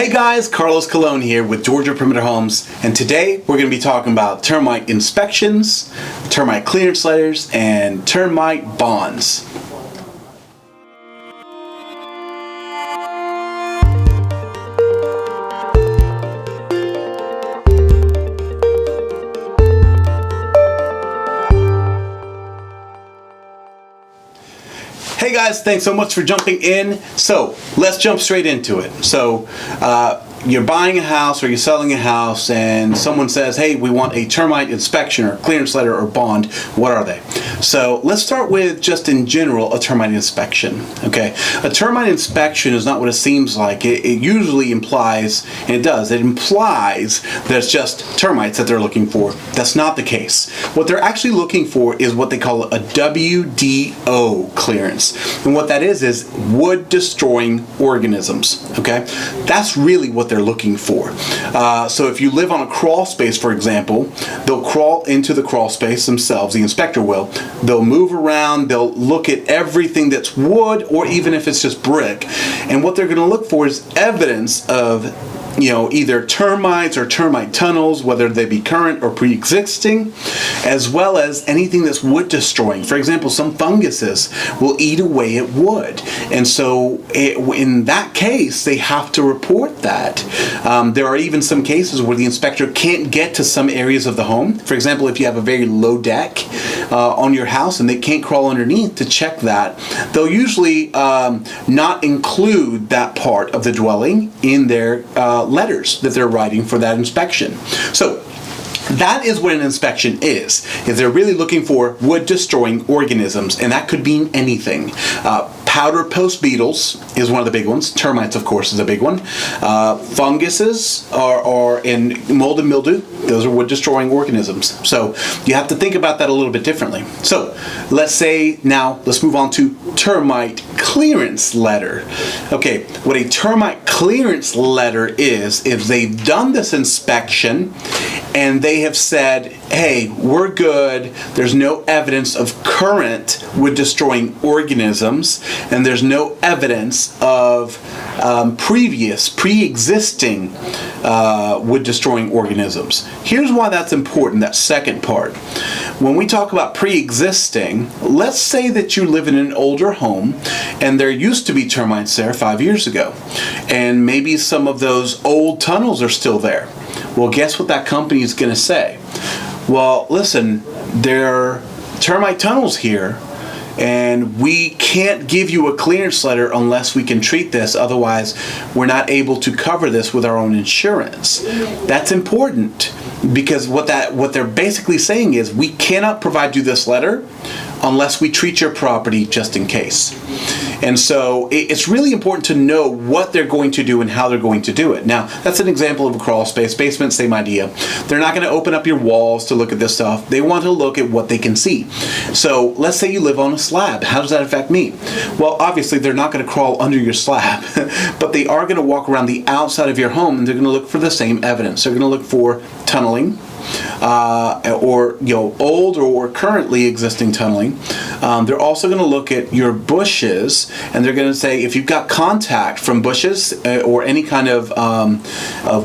Hey guys, Carlos Colon here with Georgia Perimeter Homes, and today we're going to be talking about termite inspections, termite clearance letters, and termite bonds. Hey guys, thanks so much for jumping in. So let's jump straight into it. So you're buying a house or you're selling a house and someone says, hey, we want a termite inspection or clearance letter or bond. What are they? So let's start with just in general a termite inspection. Okay, a termite inspection is not what it seems like. It usually implies, and it does, it implies that it's just termites that they're looking for. That's not the case. What they're actually looking for is what they call a WDO clearance. And what that is wood destroying organisms. Okay, that's really what they're looking for. So if you live on a crawl space, for example, they'll crawl into the crawl space themselves, the inspector will. They'll move around, they'll look at everything that's wood or even if it's just brick. And what they're going to look for is evidence of either termites or termite tunnels, whether they be current or pre-existing, as well as anything that's wood destroying. For example, some funguses will eat away at wood. And so in that case, they have to report that. There are even some cases where the inspector can't get to some areas of the home. For example, if you have a very low deck on your house and they can't crawl underneath to check that, they'll usually not include that part of the dwelling in their letters that they're writing for that inspection. So that is what an inspection is they're really looking for wood destroying organisms, and that could mean anything. Powder post beetles is one of the big ones. Termites, of course, is a big one. Funguses are in mold and mildew. Those are wood destroying organisms. So you have to think about that a little bit differently. So let's move on to termite clearance letter. Okay, what a termite clearance letter is they've done this inspection and they have said, hey, we're good. There's no evidence of current wood destroying organisms, and there's no evidence of pre-existing wood destroying organisms. Here's why that's important, that second part. When we talk about pre-existing, let's say that you live in an older home and there used to be termites there 5 years ago, and maybe some of those old tunnels are still there. Well, guess what that company is going to say? Well, listen, there are termite tunnels here, and we can't give you a clearance letter unless we can treat this. Otherwise, we're not able to cover this with our own insurance. That's important because what they're basically saying is we cannot provide you this letter unless we treat your property just in case. And so it's really important to know what they're going to do and how they're going to do it. Now, that's an example of a crawl space. Basement, same idea. They're not going to open up your walls to look at this stuff. They want to look at what they can see. So let's say you live on a slab. How does that affect me? Well, obviously, they're not going to crawl under your slab, but they are going to walk around the outside of your home and they're going to look for the same evidence. They're going to look for tunneling, or old or currently existing tunneling. They're also going to look at your bushes, and they're going to say if you've got contact from bushes or any kind of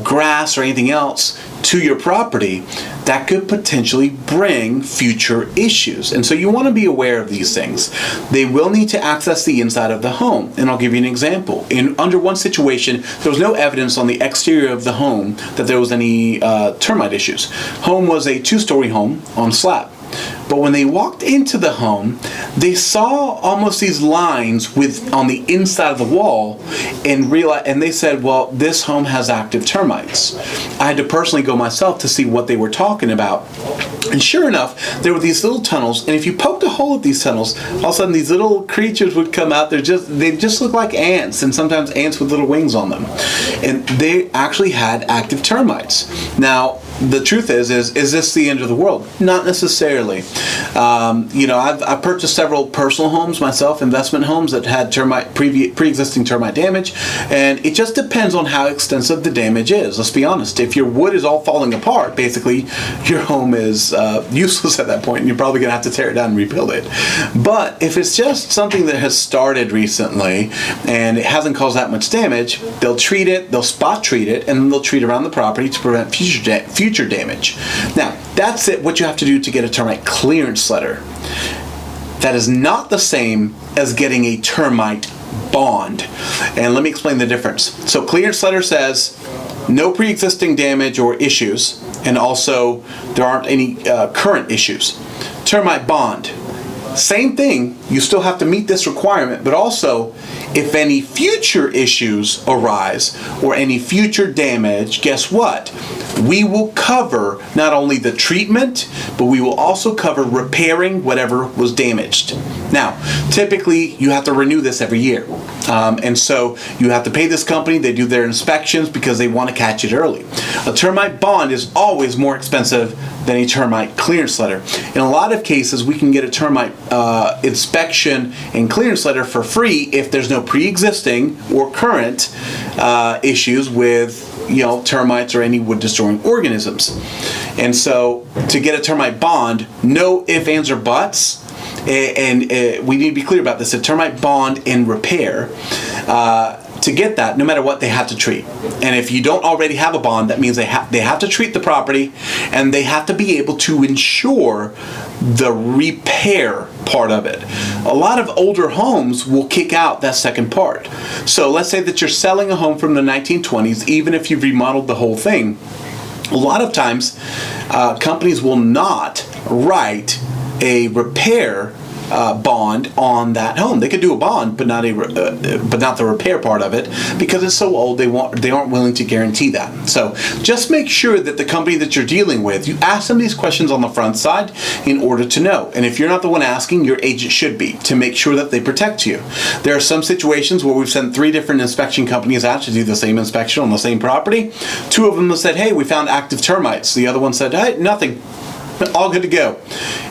grass or anything else to your property, that could potentially bring future issues. And so you want to be aware of these things. They will need to access the inside of the home. And I'll give you an example. Under one situation, there was no evidence on the exterior of the home that there was any termite issues. Home was a 2-story home on a slab. But when they walked into the home, they saw almost these lines on the inside of the wall, and they said, well, this home has active termites. I had to personally go myself to see what they were talking about. And sure enough, there were these little tunnels, and if you poked a hole at these tunnels, all of a sudden these little creatures would come out. They just look like ants, and sometimes ants with little wings on them. And they actually had active termites. Now, the truth is this the end of the world? Not necessarily. I've purchased several personal homes myself, investment homes that had pre-existing termite damage, and it just depends on how extensive the damage is. Let's be honest. If your wood is all falling apart, basically your home is useless at that point, and you're probably going to have to tear it down and rebuild it. But if it's just something that has started recently and it hasn't caused that much damage, they'll treat it, they'll spot treat it, and then they'll treat around the property to prevent future damage. Now, that's what you have to do to get a termite clearance letter. That is not the same as getting a termite bond. And let me explain the difference. So clearance letter says no pre-existing damage or issues, and also there aren't any current issues. Termite bond, same thing, you still have to meet this requirement, but also if any future issues arise or any future damage, guess what? We will cover not only the treatment, but we will also cover repairing whatever was damaged. Now, typically you have to renew this every year. And so you have to pay this company, they do their inspections because they want to catch it early. A termite bond is always more expensive than a termite clearance letter. In a lot of cases, we can get a termite inspection and clearance letter for free if there's no pre-existing or current issues with termites or any wood destroying organisms. And so to get a termite bond, no ifs, ands, or buts. And we need to be clear about this, a termite bond and repair. To get that, no matter what, they have to treat. And if you don't already have a bond, that means they have to treat the property, and they have to be able to ensure the repair part of it. A lot of older homes will kick out that second part. So let's say that you're selling a home from the 1920s, even if you've remodeled the whole thing. A lot of times, companies will not write a repair bond on that home. They could do a bond, but not the repair part of it, because it's so old. They aren't willing to guarantee that. So just make sure that the company that you're dealing with, you ask them these questions on the front side in order to know. And if you're not the one asking, your agent should be, to make sure that they protect you. There are some situations where we've sent 3 different inspection companies out to do the same inspection on the same property. 2 of them have said, hey, we found active termites. The other one said, hey, nothing. All good to go.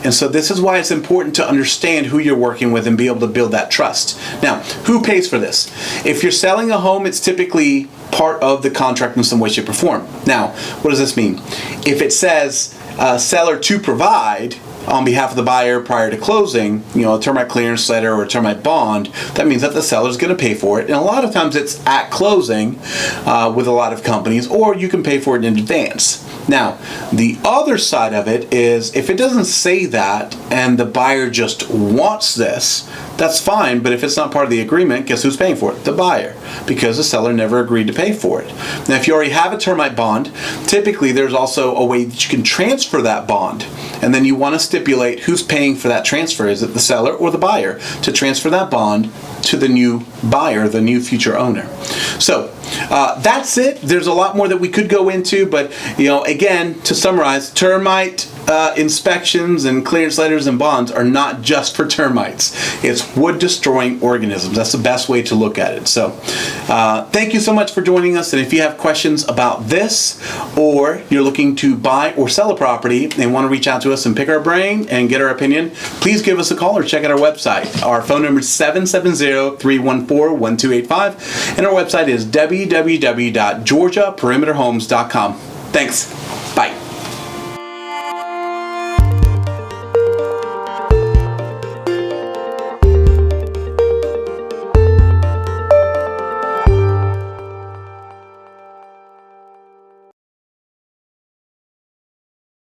And so this is why it's important to understand who you're working with and be able to build that trust. Now, who pays for this? If you're selling a home, it's typically part of the contract in some way, shape, or form. Now, what does this mean? If it says seller to provide on behalf of the buyer prior to closing, a termite clearance letter or a termite bond, that means that the seller is going to pay for it. And a lot of times it's at closing with a lot of companies, or you can pay for it in advance. Now, the other side of it is if it doesn't say that and the buyer just wants this, that's fine, but if it's not part of the agreement, guess who's paying for it? The buyer, because the seller never agreed to pay for it. Now, if you already have a termite bond, typically there's also a way that you can transfer that bond, and then you want to stipulate who's paying for that transfer. Is it the seller or the buyer to transfer that bond to the new buyer, the new future owner? So that's it. There's a lot more that we could go into, but again, to summarize, termite inspections and clearance letters and bonds are not just for termites. It's wood destroying organisms. That's the best way to look at it. So thank you so much for joining us. And if you have questions about this, or you're looking to buy or sell a property and want to reach out to us and pick our brain and get our opinion, please give us a call or check out our website. Our phone number is 770-314-1285, and our website is www.georgiaperimeterhomes.com. Thanks.